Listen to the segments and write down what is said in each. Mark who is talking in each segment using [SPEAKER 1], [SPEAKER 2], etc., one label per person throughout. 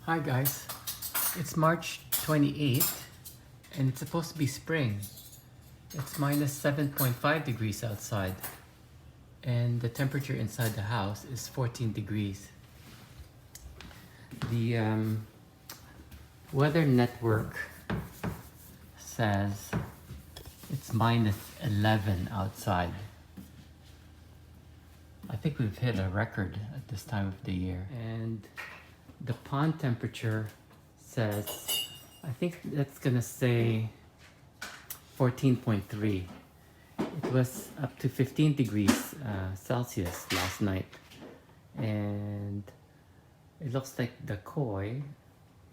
[SPEAKER 1] Hi guys, it's March 28th and it's supposed to be spring. It's minus 7.5 degrees outside and the temperature inside the house is 14 degrees. The weather network says it's minus 11 outside. I think we've hit a record at this time of the year. And the pond temperature says, I think that's gonna say 14.3. It was up to 15 degrees Celsius last night. And it looks like the koi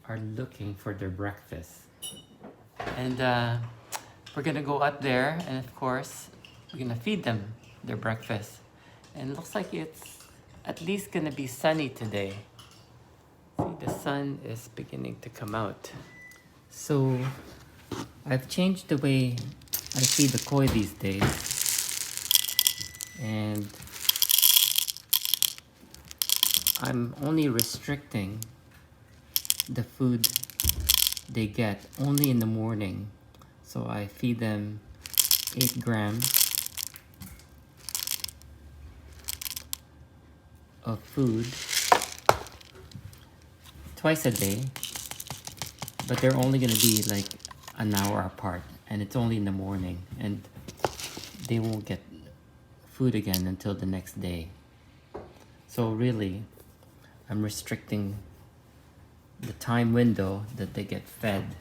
[SPEAKER 1] are looking for their breakfast. And we're gonna go up there and of course, we're gonna feed them their breakfast. And it looks like it's at least gonna be sunny today. See, the sun is beginning to come out. So I've changed the way I feed the koi these days. And I'm only restricting the food they get only in the morning. So I feed them 8 grams of food twice a day, but they're only gonna be like an hour apart, and it's only in the morning, and they won't get food again until the next day. So really, I'm restricting the time window that they get fed.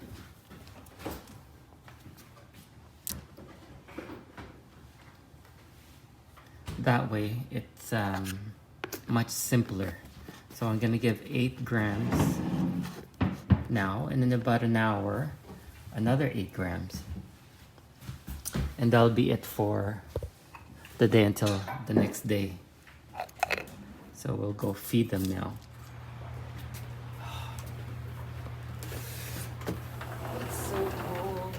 [SPEAKER 1] That way, it's much simpler. So I'm gonna give 8 grams now, and in about an hour, another 8 grams. And that'll be it for the day until the next day. So we'll go feed them now. It's so cold.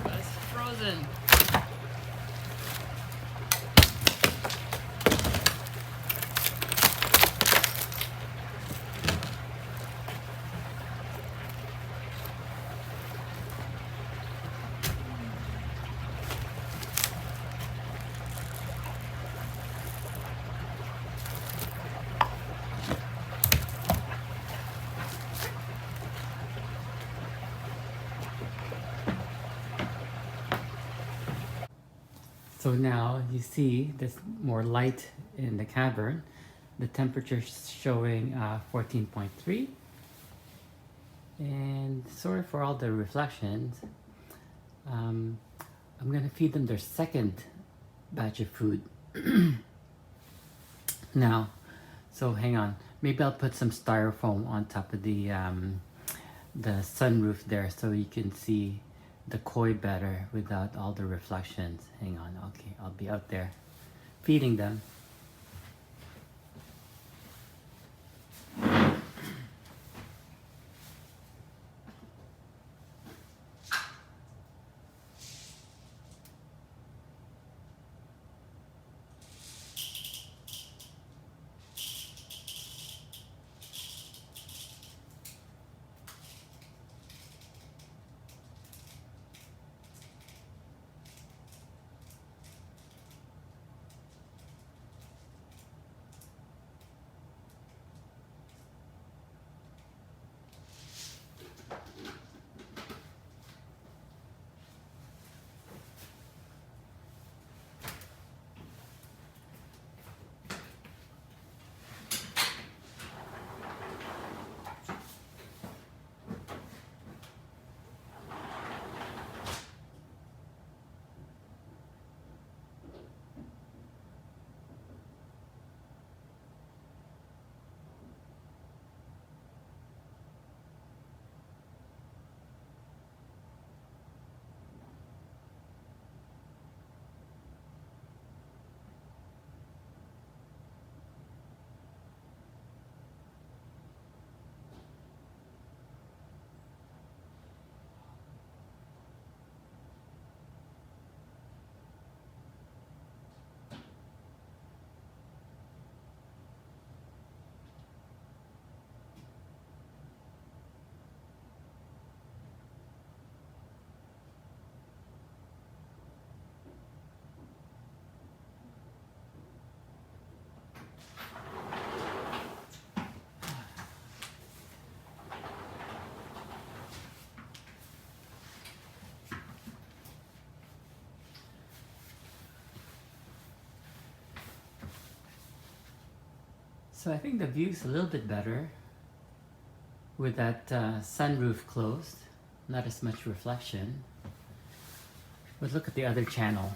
[SPEAKER 1] It's frozen. So now you see there's more light in the cavern. The temperature is showing 14.3. And sorry for all the reflections. I'm gonna feed them their second batch of food. Now, so hang on. Maybe I'll put some styrofoam on top of the sunroof there so you can see the koi better without all the reflections. Hang on, okay, I'll be out there feeding them. So I think the view's a little bit better with that sunroof closed, not as much reflection. But look at the other channel.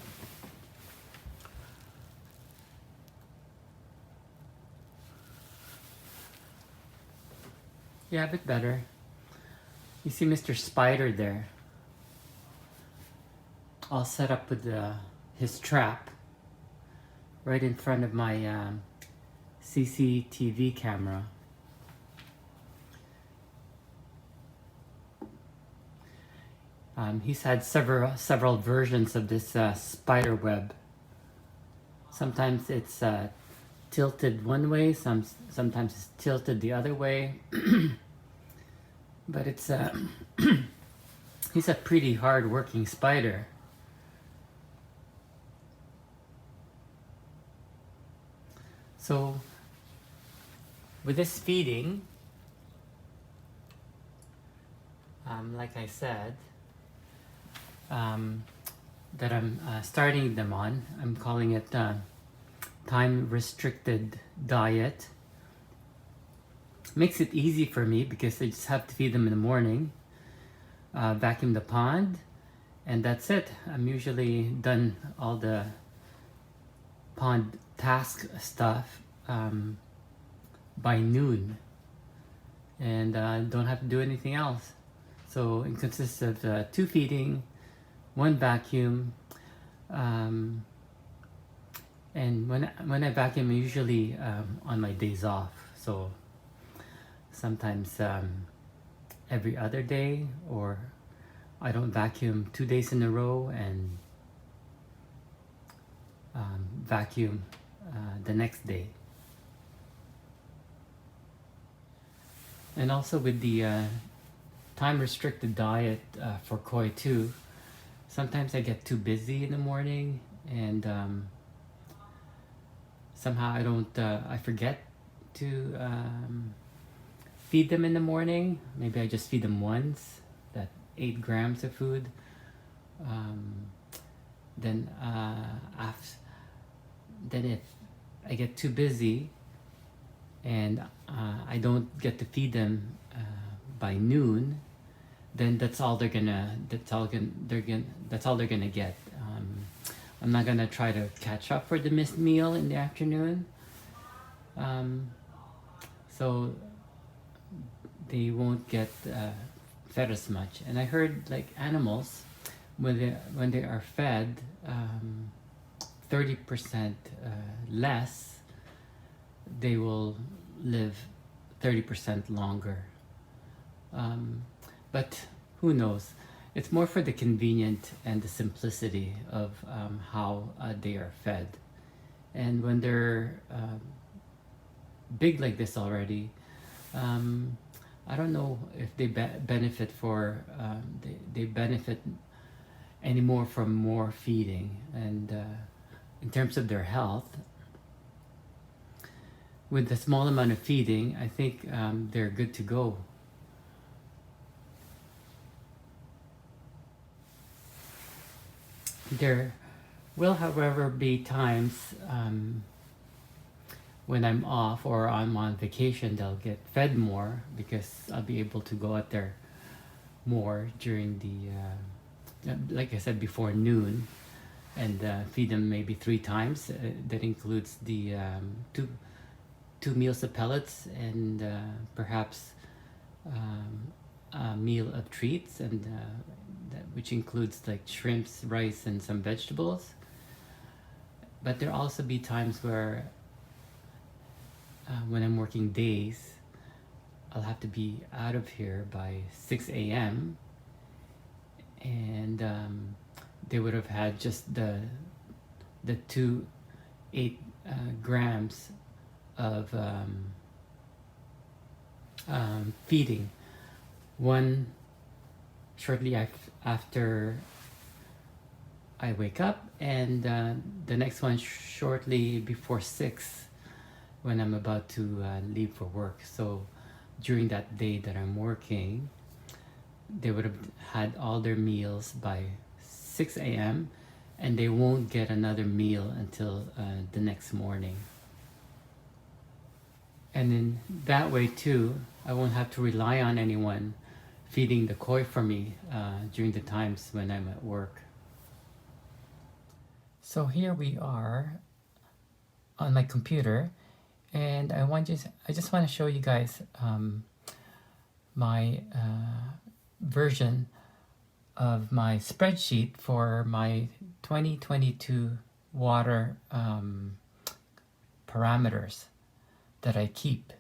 [SPEAKER 1] Yeah, a bit better. You see Mr. Spider there, all set up with his trap right in front of my CCTV camera. He's had several versions of this spider web. Sometimes it's tilted one way, sometimes it's tilted the other way. But it's he's a pretty hard working spider. So with this feeding, like I said, that I'm starting them on, I'm calling it time restricted diet. Makes it easy for me because I just have to feed them in the morning, vacuum the pond, and that's it. I'm usually done all the pond task stuff by noon, and don't have to do anything else. So it consists of 2 feeding, 1 vacuum, and when I vacuum, I'm usually on my days off. So sometimes every other day, or I don't vacuum 2 days in a row and vacuum the next day. And also with the time restricted diet for koi too, sometimes I get too busy in the morning and somehow I forget to feed them in the morning. Maybe I just feed them once, that 8 grams of food. Then if I get too busy and I don't get to feed them by noon, then that's all they're gonna get. I'm not gonna try to catch up for the missed meal in the afternoon. So they won't get fed as much. And I heard like animals, when they are fed 30% less, they will live 30% longer. But who knows? It's more for the convenient and the simplicity of how they are fed. And when they're big like this already, I don't know if they benefit they benefit anymore from more feeding. And in terms of their health, with the small amount of feeding, I think they're good to go. There will, however, be times when I'm off or I'm on vacation, they'll get fed more because I'll be able to go out there more during the, like I said, before noon, and feed them maybe 3 times. That includes the two meals of pellets and perhaps a meal of treats, and which includes like shrimps, rice, and some vegetables. But there'll also be times where when I'm working days, I'll have to be out of here by 6 a.m. and they would have had just the 2 8 grams of feeding. One shortly after I wake up, and the next one shortly before 6 when I'm about to leave for work. So during that day that I'm working, they would have had all their meals by 6 a.m. and they won't get another meal until the next morning. And in that way too, I won't have to rely on anyone feeding the koi for me during the times when I'm at work. So here we are on my computer, and I just want to show you guys my version of my spreadsheet for my 2022 water parameters that I keep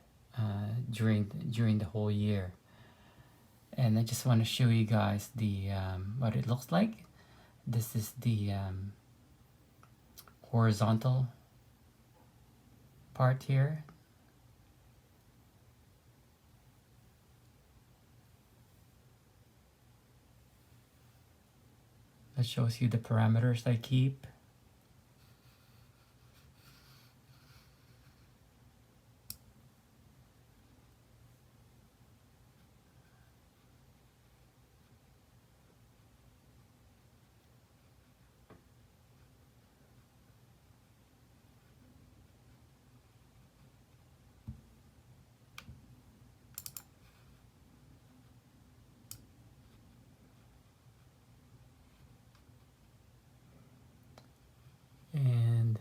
[SPEAKER 1] during the whole year. And I just want to show you guys the what it looks like. This is the horizontal part here. That shows you the parameters I keep. And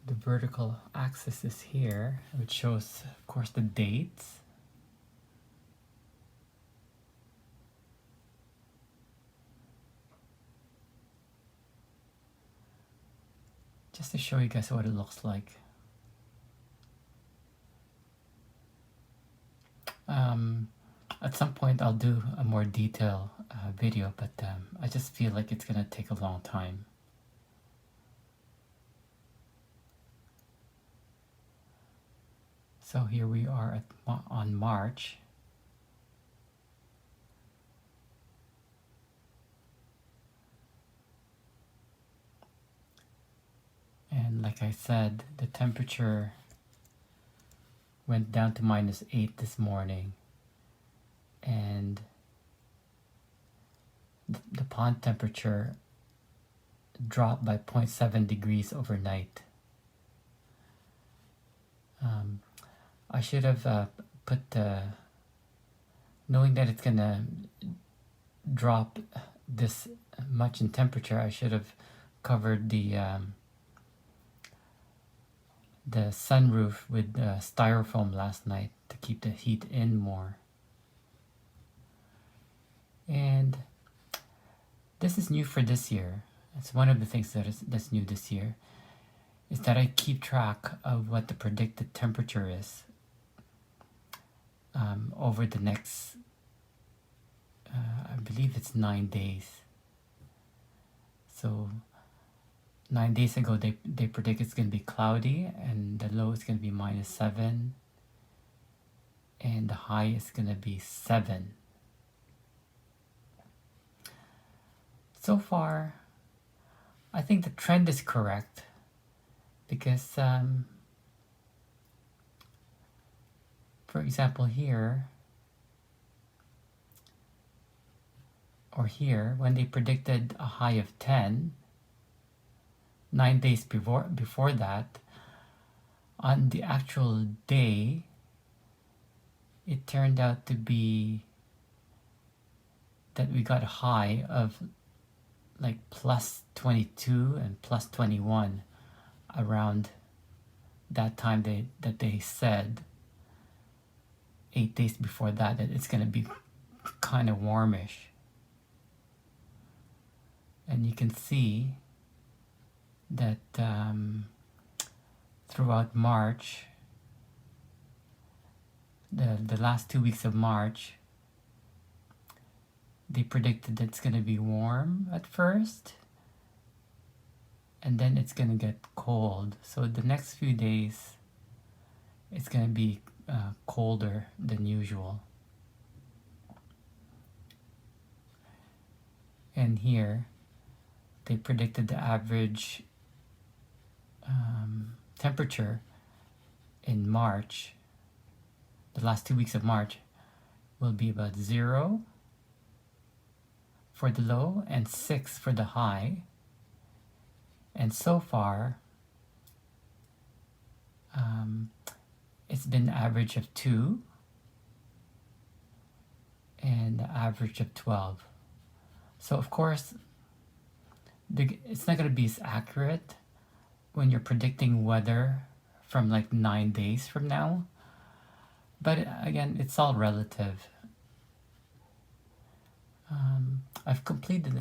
[SPEAKER 1] the vertical axis is here, which shows, of course, the dates. Just to show you guys what it looks like. At some point I'll do a more detailed video, but I just feel like it's gonna take a long time. So here we are on March. And like I said, the temperature went down to -8 this morning. And the pond temperature dropped by 0.7 degrees overnight. I should have put, knowing that it's gonna drop this much in temperature, I should have covered the sunroof with styrofoam last night to keep the heat in more. And this is new for this year. It's one of the things that's new this year, is that I keep track of what the predicted temperature is over the next, I believe it's 9 days. So 9 days ago, they predict it's going to be cloudy, and the low is going to be -7, and the high is going to be 7. So far, I think the trend is correct, because, for example, here, or here, when they predicted a high of 10, 9 days before that, on the actual day, it turned out to be that we got a high of like +22 and +21 around that time that they said 8 days before that it's going to be kind of warmish. And you can see that throughout March, the last 2 weeks of March, they predicted that it's going to be warm at first, and then it's going to get cold. So the next few days, it's going to be colder than usual. And here, they predicted the average temperature in March, the last 2 weeks of March, will be about 0 for the low and 6 for the high. And so far, it's been average of 2 and average of 12. So of course, it's not going to be as accurate when you're predicting weather from like 9 days from now. But again, it's all relative. I've completed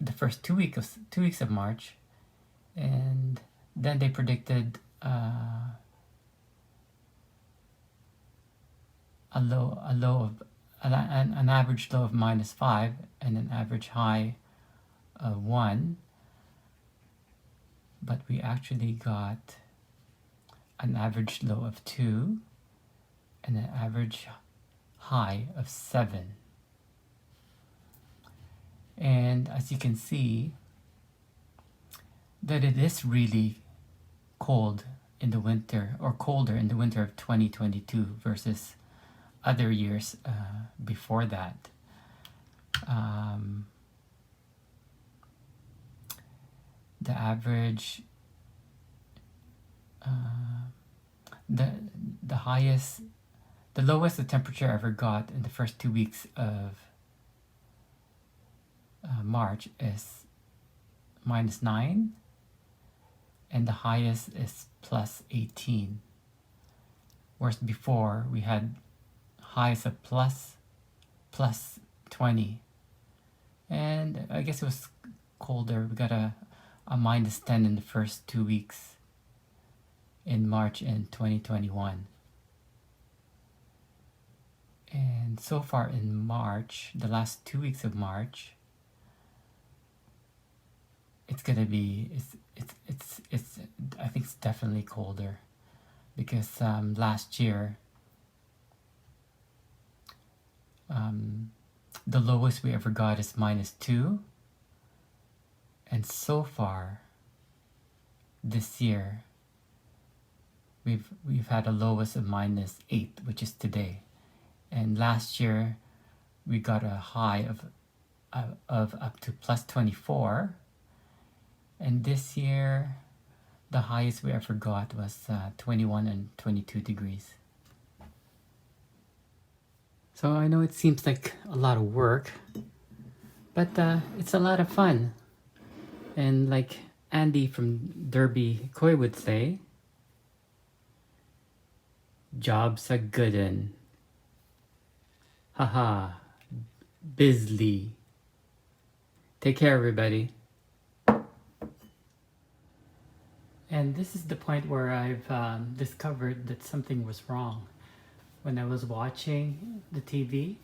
[SPEAKER 1] the first 2 weeks of March, and then they predicted an average low of -5 and an average high of 1, but we actually got an average low of 2 and an average high of 7. And as you can see, that it is really cold in the winter, or colder in the winter of 2022 versus other years before that. The average, the highest, the lowest the temperature ever got in the first 2 weeks of March is -9, and the highest is +18. Whereas before we had highs of +20, and I guess it was colder. We got a -10 in the first 2 weeks in March in 2021. And so far in March, the last 2 weeks of March, it's gonna be, I think it's definitely colder, because last year the lowest we ever got is -2, and so far this year we've had a lowest of -8, which is today, and last year we got a high of up to +24, and this year the highest we ever got was 21 and 22 degrees. So I know it seems like a lot of work, but it's a lot of fun. And like Andy from Derby Koi would say, job's a good un. Haha, Bisley. Take care, everybody. And this is the point where I've discovered that something was wrong. When I was watching the TV,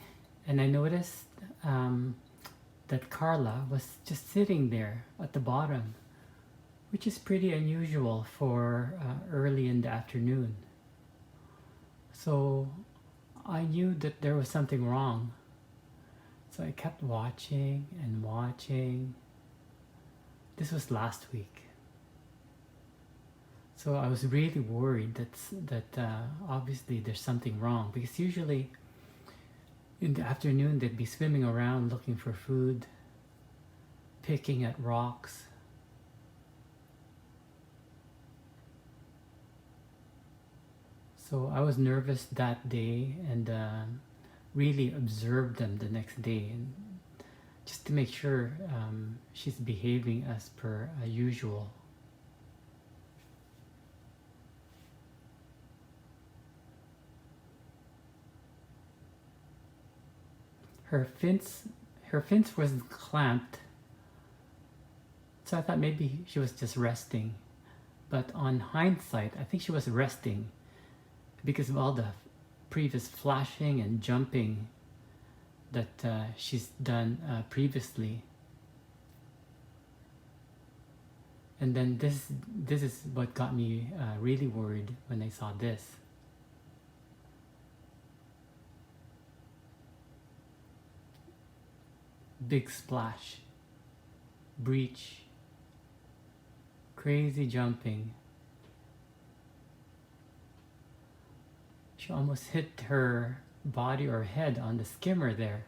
[SPEAKER 1] and I noticed that Carla was just sitting there at the bottom, which is pretty unusual for early in the afternoon. So I knew that there was something wrong. So I kept watching and watching. This was last week. So I was really worried that obviously there's something wrong, because usually in the afternoon they'd be swimming around looking for food, picking at rocks. So I was nervous that day, and really observed them the next day, and just to make sure she's behaving as per usual. Her fins wasn't clamped, so I thought maybe she was just resting. But on hindsight, I think she was resting because of all the previous flashing and jumping that she's done previously. And then this is what got me really worried when I saw this. Big splash, breach, crazy jumping. She almost hit her body or head on the skimmer there.